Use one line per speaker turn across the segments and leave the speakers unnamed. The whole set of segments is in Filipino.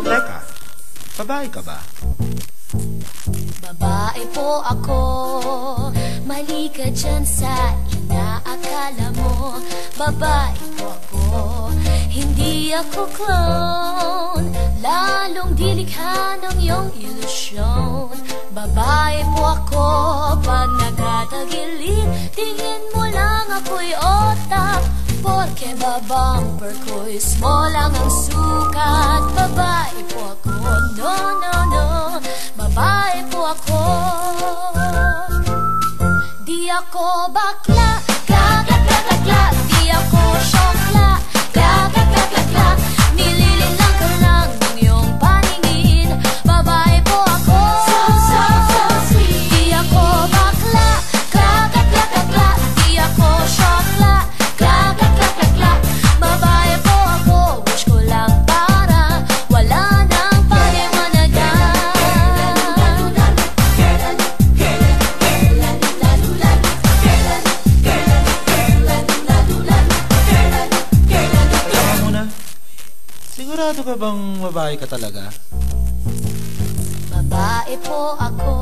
Teka, babae ka ba?
Babae po ako, mali ka dyan sa inaakala mo. Babae po ako, hindi ako clown, lalong dilikha ng iyong ilusyon. Babae po ako, pag nagtatagilid, tingin mo lang ako'y otak. Porque babumper ko'y small lang ang sukat. Babae po ako, no, no, no. Babae po ako. Di ako bakla, kla, kla, kla, kla, kla. Di ako syokla, kla, kla, kla, kla, kla. Nililinlang ka lang ng iyong paningin. Babae po ako, so sweet. Di ako bakla, kla, kla, kla, kla, kla. Di ako syokla, kla, kla, kla, kla, kla. Babae po ako, wish ko lang para wala nang paliwanagan.
Teka muna, sigurado ka bang babae ka talaga?
Babae po ako,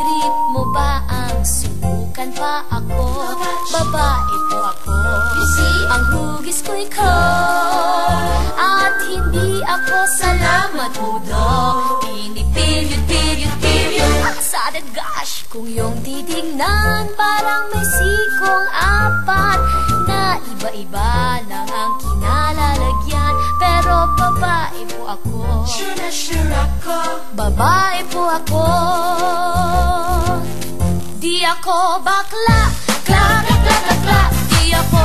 trip mo ba ang subukan pa ako? Babae po ako, ang hugis ko ikaw, at hindi ako salamat mo daw. Piniperiod, period, period, sad gosh. Kung yung titignan, parang may sikong apat na iba-iba lang ang kinalalagyan. Pero babae po ako, sure na sure ako. Babae po ako, di ako bakla, kla, kla, kla, kla, kla. Di ako